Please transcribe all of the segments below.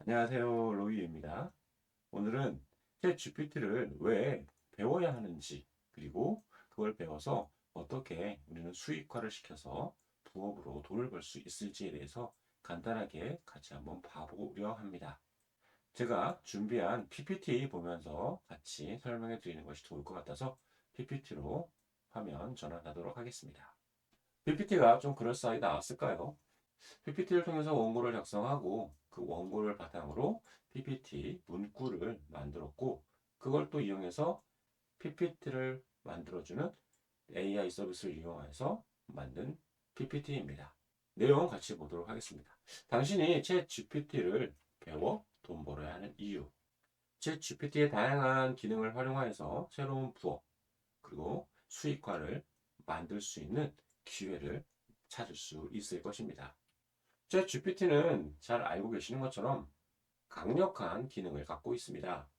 안녕하세요, 로이입니다. 오늘은 챗 GPT를 왜 배워야 하는지, 그리고 그걸 배워서 어떻게 우리는 수익화를 시켜서 부업으로 돈을 벌 수 있을지에 대해서 간단하게 같이 한번 봐보려 합니다. 제가 준비한 PPT 보면서 같이 설명해 드리는 것이 좋을 것 같아서 PPT로 화면 전환하도록 하겠습니다. PPT가 좀 그럴싸하게 나왔을까요? PPT를 통해서 원고를 작성하고 그 원고를 바탕으로 PPT 문구를 만들었고 그걸 또 이용해서 PPT를 만들어주는 AI 서비스를 이용해서 만든 PPT입니다. 내용 같이 보도록 하겠습니다. 당신이 챗 GPT를 배워 돈 벌어야 하는 이유. 챗 GPT의 다양한 기능을 활용하여서 새로운 부업 그리고 수익화를 만들 수 있는 기회를 찾을 수 있을 것입니다. 챗 GPT는 잘 알고 계시는 것처럼 강력한 기능을 갖고 있습니다.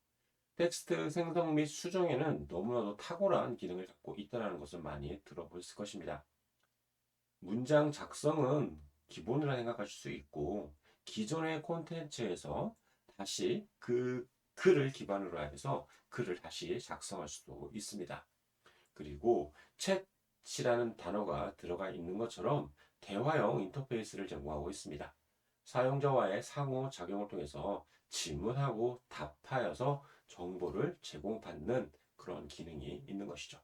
텍스트 생성 및 수정에는 너무나도 탁월한 기능을 갖고 있다는 것을 많이 들어보셨을 것입니다. 문장 작성은 기본이라 생각하실 수 있고, 기존의 콘텐츠에서 다시 그 글을 기반으로 해서 글을 다시 작성할 수도 있습니다. 그리고 챗이라는 단어가 들어가 있는 것처럼 대화형 인터페이스를 제공하고 있습니다. 사용자와의 상호작용을 통해서 질문하고 답하여서 정보를 제공받는 그런 기능이 있는 것이죠.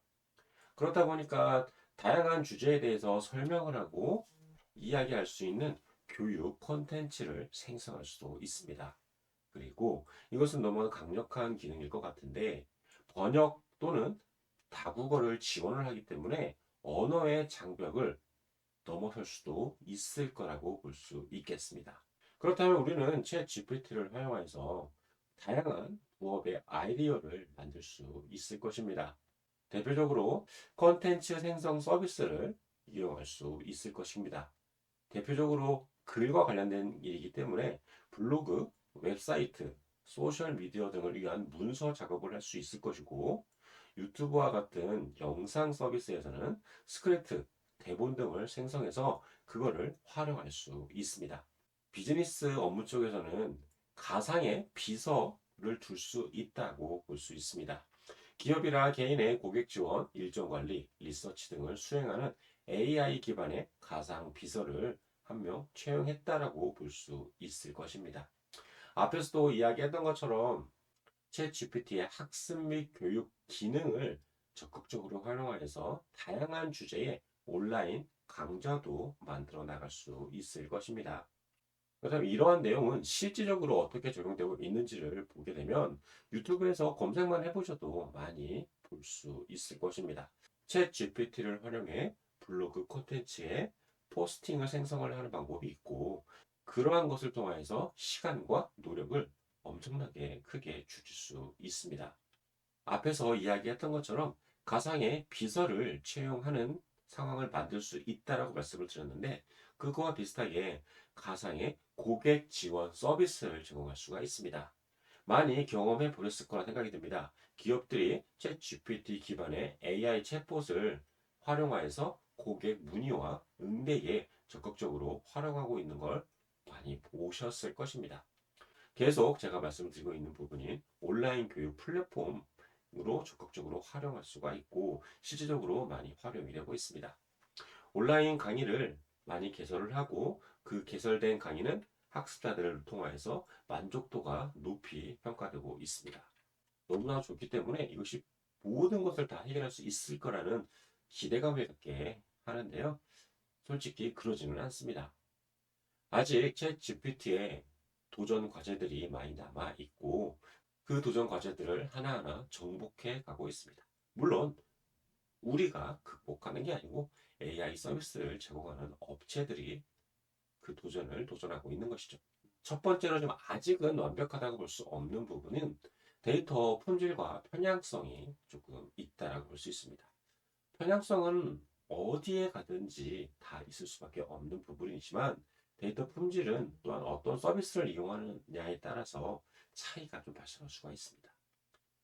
그렇다 보니까 다양한 주제에 대해서 설명을 하고 이야기할 수 있는 교육 콘텐츠를 생성할 수도 있습니다. 그리고 이것은 너무 강력한 기능일 것 같은데 번역 또는 다국어를 지원을 하기 때문에 언어의 장벽을 넘어설 수도 있을 거라고 볼 수 있겠습니다. 그렇다면 우리는 챗 GPT를 활용해서 다양한 부업의 아이디어를 만들 수 있을 것입니다. 대표적으로 컨텐츠 생성 서비스를 이용할 수 있을 것입니다. 대표적으로 글과 관련된 일이기 때문에 블로그, 웹사이트, 소셜미디어 등을 위한 문서 작업을 할 수 있을 것이고 유튜브와 같은 영상 서비스에서는 스크립트, 대본 등을 생성해서 그거를 활용할 수 있습니다. 비즈니스 업무 쪽에서는 가상의 비서를 둘 수 있다고 볼 수 있습니다. 기업이나 개인의 고객 지원, 일정 관리, 리서치 등을 수행하는 AI 기반의 가상 비서를 한 명 채용했다라고 볼 수 있을 것입니다. 앞에서도 이야기했던 것처럼 챗 GPT의 학습 및 교육 기능을 적극적으로 활용하여서 다양한 주제의 온라인 강좌도 만들어 나갈 수 있을 것입니다. 그렇다면 이러한 내용은 실질적으로 어떻게 적용되고 있는지를 보게 되면 유튜브에서 검색만 해보셔도 많이 볼 수 있을 것입니다. 챗 GPT를 활용해 블로그 콘텐츠에 포스팅을 생성을 하는 방법이 있고 그러한 것을 통해서 시간과 노력을 엄청나게 크게 줄일 수 있습니다. 앞에서 이야기했던 것처럼 가상의 비서를 채용하는 상황을 만들 수 있다라고 말씀을 드렸는데 그거와 비슷하게 가상의 고객 지원 서비스를 제공할 수가 있습니다. 많이 경험해 보셨을 거라 생각이 듭니다. 기업들이 챗 GPT 기반의 AI 챗봇을 활용하여서 고객 문의와 응대에 적극적으로 활용하고 있는 걸 많이 보셨을 것입니다. 계속 제가 말씀드리고 있는 부분인 온라인 교육 플랫폼으로 적극적으로 활용할 수가 있고 실질적으로 많이 활용이 되고 있습니다. 온라인 강의를 많이 개설을 하고 그 개설된 강의는 학습자들을 통해서 만족도가 높이 평가되고 있습니다. 너무나 좋기 때문에 이것이 모든 것을 다 해결할 수 있을 거라는 기대감을 갖게 하는데요. 솔직히 그러지는 않습니다. 아직 챗 GPT에 도전 과제들이 많이 남아 있고 그 도전 과제들을 하나하나 정복해 가고 있습니다. 물론 우리가 극복하는 게 아니고 AI 서비스를 제공하는 업체들이 그 도전을 도전하고 있는 것이죠. 첫 번째로 좀 아직은 완벽하다고 볼 수 없는 부분은 데이터 품질과 편향성이 조금 있다라고 볼 수 있습니다. 편향성은 어디에 가든지 다 있을 수밖에 없는 부분이지만 데이터 품질은 또한 어떤 서비스를 이용하느냐에 따라서 차이가 좀 발생할 수가 있습니다.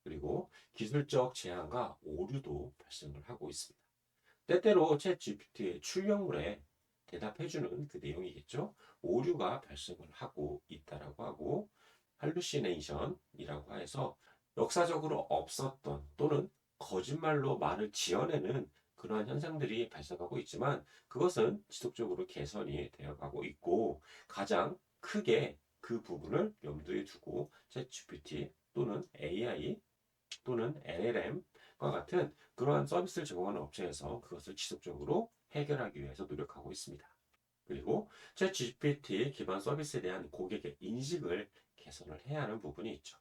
그리고 기술적 제한과 오류도 발생을 하고 있습니다. 때때로 챗 GPT의 출력물에 대답해주는 그 내용이겠죠. 오류가 발생을 하고 있다라고 하고 할루시네이션이라고 해서 역사적으로 없었던 또는 거짓말로 말을 지어내는 그러한 현상들이 발생하고 있지만 그것은 지속적으로 개선이 되어가고 있고 가장 크게 그 부분을 염두에 두고 챗GPT 또는 AI 또는 LLM과 같은 그러한 서비스를 제공하는 업체에서 그것을 지속적으로 해결하기 위해서 노력하고 있습니다. 그리고 챗GPT 기반 서비스에 대한 고객의 인식을 개선을 해야 하는 부분이 있죠.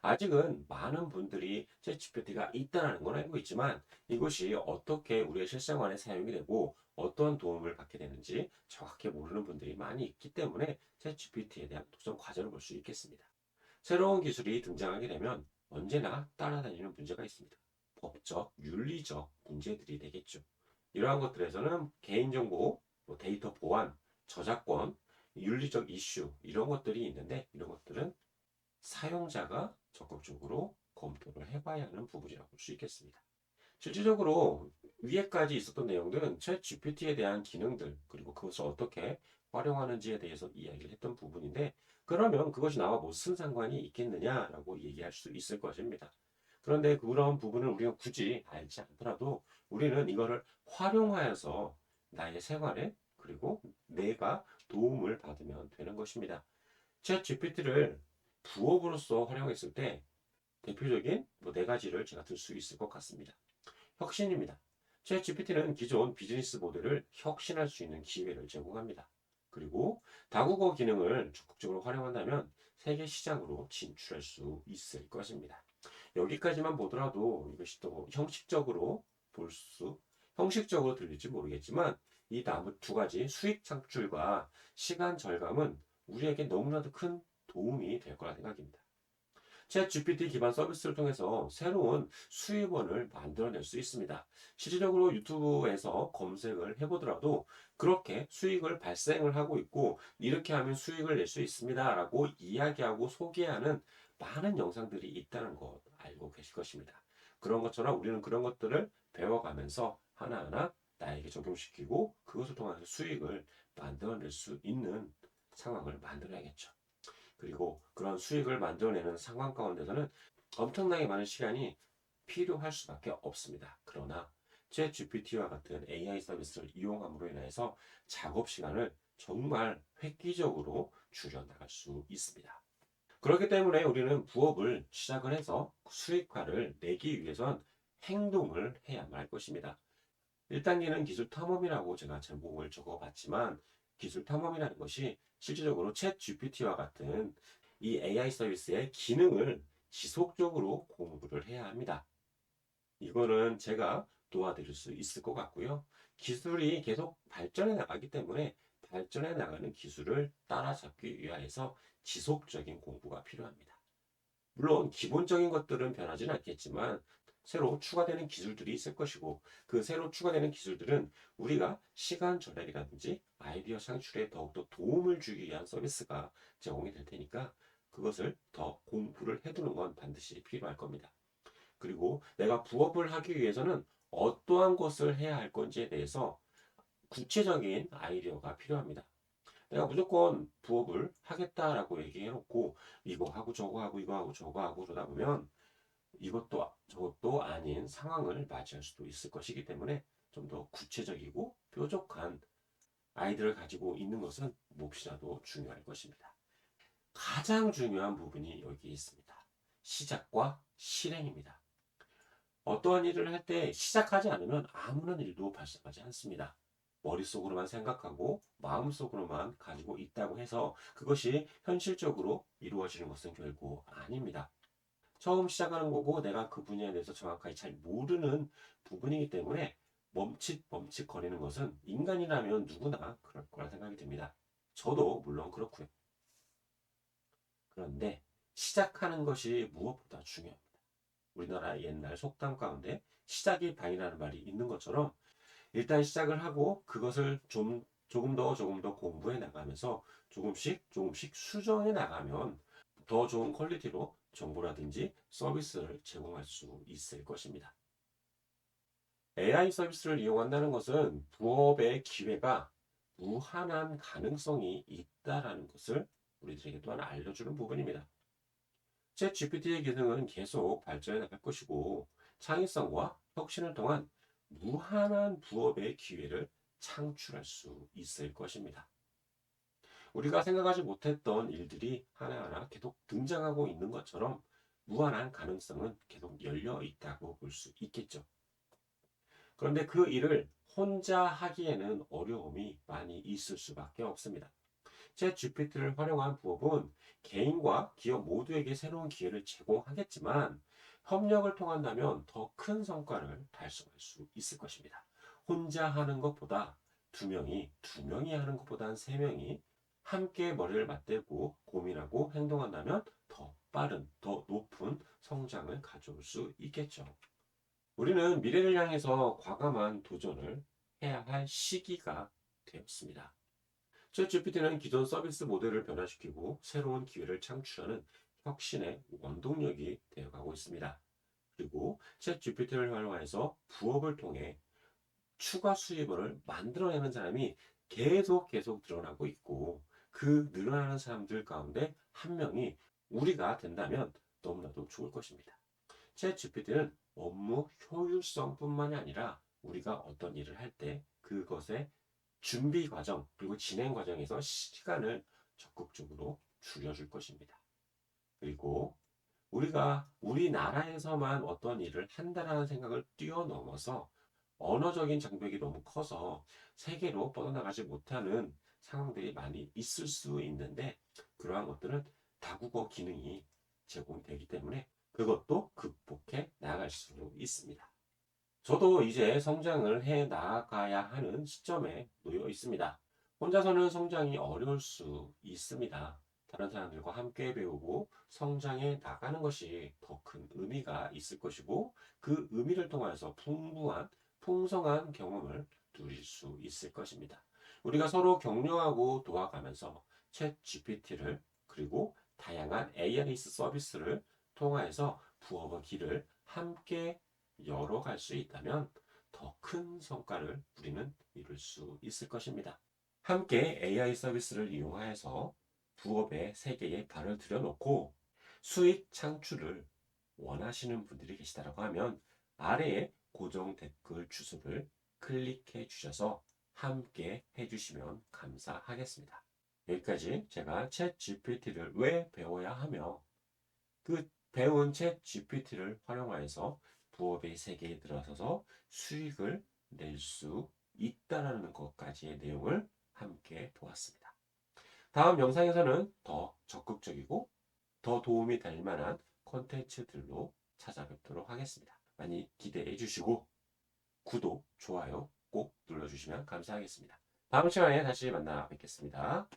아직은 많은 분들이 챗GPT가 있다는 건 알고 있지만 이것이 어떻게 우리의 실생활에 사용이 되고 어떠한 도움을 받게 되는지 정확히 모르는 분들이 많이 있기 때문에 챗GPT에 대한 도전 과제를 볼 수 있겠습니다. 새로운 기술이 등장하게 되면 언제나 따라다니는 문제가 있습니다. 법적, 윤리적 문제들이 되겠죠. 이러한 것들에서는 개인정보, 데이터 보안, 저작권, 윤리적 이슈 이런 것들이 있는데 이런 것들은 사용자가 적극적으로 검토를 해봐야 하는 부분이라고 볼 수 있겠습니다. 실질적으로 위에까지 있었던 내용들은 챗 GPT에 대한 기능들 그리고 그것을 어떻게 활용하는지에 대해서 이야기를 했던 부분인데 그러면 그것이 나와 무슨 상관이 있겠느냐라고 얘기할 수 있을 것입니다. 그런데 그런 부분을 우리가 굳이 알지 않더라도 우리는 이거를 활용하여서 나의 생활에 그리고 내가 도움을 받으면 되는 것입니다. 챗 GPT를 부업으로서 활용했을 때 대표적인 네 가지를 제가 들 수 있을 것 같습니다. 혁신입니다. 챗 GPT는 기존 비즈니스 모델을 혁신할 수 있는 기회를 제공합니다. 그리고 다국어 기능을 적극적으로 활용한다면 세계 시장으로 진출할 수 있을 것입니다. 여기까지만 보더라도 이것이 또 형식적으로 들릴지 모르겠지만 이 나무 두 가지 수익 창출과 시간 절감은 우리에게 너무나도 큰 도움이 될 거라 생각입니다. 챗 GPT 기반 서비스를 통해서 새로운 수입원을 만들어낼 수 있습니다. 실질적으로 유튜브에서 검색을 해보더라도 그렇게 수익을 발생을 하고 있고 이렇게 하면 수익을 낼 수 있습니다 라고 이야기하고 소개하는 많은 영상들이 있다는 것 알고 계실 것입니다. 그런 것처럼 우리는 그런 것들을 배워가면서 하나하나 나에게 적용시키고 그것을 통해서 수익을 만들어낼 수 있는 상황을 만들어야겠죠. 그리고 그런 수익을 만들어내는 상황 가운데서는 엄청나게 많은 시간이 필요할 수밖에 없습니다. 그러나 챗 GPT와 같은 AI 서비스를 이용함으로 인해서 작업 시간을 정말 획기적으로 줄여나갈 수 있습니다. 그렇기 때문에 우리는 부업을 시작을 해서 수익화를 내기 위해선 행동을 해야만 할 것입니다. 1단계는 기술 탐험이라고 제가 제목을 적어봤지만 기술 탐험이라는 것이 실질적으로 챗 GPT와 같은 이 AI 서비스의 기능을 지속적으로 공부를 해야 합니다. 이거는 제가 도와드릴 수 있을 것 같고요. 기술이 계속 발전해 나가기 때문에 발전해 나가는 기술을 따라잡기 위하여서 지속적인 공부가 필요합니다. 물론 기본적인 것들은 변하지는 않겠지만 새로 추가되는 기술들이 있을 것이고 그 새로 추가되는 기술들은 우리가 시간 절약이라든지 아이디어 창출에 더욱더 도움을 주기 위한 서비스가 제공이 될 테니까 그것을 더 공부를 해두는 건 반드시 필요할 겁니다. 그리고 내가 부업을 하기 위해서는 어떠한 것을 해야 할 건지에 대해서 구체적인 아이디어가 필요합니다. 내가 무조건 부업을 하겠다라고 얘기해놓고 이거 하고 저거 하고 이거 하고 저거 하고 그러다 보면 이것도 저것도 아닌 상황을 맞이할 수도 있을 것이기 때문에 좀 더 구체적이고 뾰족한 아이디어를 가지고 있는 것은 몹시나도 중요할 것입니다. 가장 중요한 부분이 여기 있습니다. 시작과 실행입니다. 어떠한 일을 할 때 시작하지 않으면 아무런 일도 발생하지 않습니다. 머릿속으로만 생각하고 마음속으로만 가지고 있다고 해서 그것이 현실적으로 이루어지는 것은 결코 아닙니다. 처음 시작하는 거고 내가 그 분야에 대해서 정확하게 잘 모르는 부분이기 때문에 멈칫멈칫 거리는 것은 인간이라면 누구나 그럴 거라 생각이 듭니다. 저도 물론 그렇고요. 그런데 시작하는 것이 무엇보다 중요합니다. 우리나라 옛날 속담 가운데 시작이 반이라는 말이 있는 것처럼 일단 시작을 하고 그것을 조금 더 공부해 나가면서 조금씩 수정해 나가면 더 좋은 퀄리티로 정보라든지 서비스를 제공할 수 있을 것입니다. AI 서비스를 이용한다는 것은 부업의 기회가 무한한 가능성이 있다라는 것을 우리들에게 또한 알려주는 부분입니다. 챗 GPT의 기능은 계속 발전해 나갈 것이고 창의성과 혁신을 통한 무한한 부업의 기회를 창출할 수 있을 것입니다. 우리가 생각하지 못했던 일들이 하나하나 계속 등장하고 있는 것처럼 무한한 가능성은 계속 열려 있다고 볼 수 있겠죠. 그런데 그 일을 혼자 하기에는 어려움이 많이 있을 수밖에 없습니다. 챗 GPT를 활용한 부업은 개인과 기업 모두에게 새로운 기회를 제공하겠지만 협력을 통한다면 더 큰 성과를 달성할 수 있을 것입니다. 혼자 하는 것보다 두 명이 하는 것보다는 세 명이 함께 머리를 맞대고 고민하고 행동한다면 더 빠른, 더 높은 성장을 가져올 수 있겠죠. 우리는 미래를 향해서 과감한 도전을 해야 할 시기가 되었습니다. 챗GPT는 기존 서비스 모델을 변화시키고 새로운 기회를 창출하는 혁신의 원동력이 되어가고 있습니다. 그리고 챗GPT를 활용해서 부업을 통해 추가 수입을 만들어내는 사람이 계속 늘어나고 있고 그 늘어나는 사람들 가운데 한 명이 우리가 된다면 너무나도 좋을 것입니다. 챗GPT는 업무 효율성뿐만이 아니라 우리가 어떤 일을 할 때 그것의 준비 과정 그리고 진행 과정에서 시간을 적극적으로 줄여줄 것입니다. 그리고 우리가 우리나라에서만 어떤 일을 한다라는 생각을 뛰어넘어서 언어적인 장벽이 너무 커서 세계로 뻗어나가지 못하는 상황들이 많이 있을 수 있는데 그러한 것들은 다국어 기능이 제공되기 때문에 그것도 극복해 나갈 수 있습니다. 저도 이제 성장을 해 나가야 하는 시점에 놓여 있습니다. 혼자서는 성장이 어려울 수 있습니다. 다른 사람들과 함께 배우고 성장해 나가는 것이 더 큰 의미가 있을 것이고 그 의미를 통해서 풍성한 경험을 누릴 수 있을 것입니다. 우리가 서로 격려하고 도와가면서 챗 GPT를 그리고 다양한 AI 서비스를 통해서 부업의 길을 함께 열어갈 수 있다면 더 큰 성과를 우리는 이룰 수 있을 것입니다. 함께 AI 서비스를 이용하여서 부업의 세계에 발을 들여놓고 수익 창출을 원하시는 분들이 계시다고 하면 아래에 고정 댓글 주소를 클릭해 주셔서 함께 해주시면 감사하겠습니다. 여기까지 제가 챗 GPT를 왜 배워야 하며 그 배운 챗 GPT를 활용하여서 부업의 세계에 들어서서 수익을 낼 수 있다라는 것까지의 내용을 함께 보았습니다. 다음 영상에서는 더 적극적이고 더 도움이 될 만한 콘텐츠들로 찾아뵙도록 하겠습니다. 많이 기대해 주시고 구독, 좋아요 꼭 눌러주시면 감사하겠습니다. 다음 시간에 다시 만나 뵙겠습니다.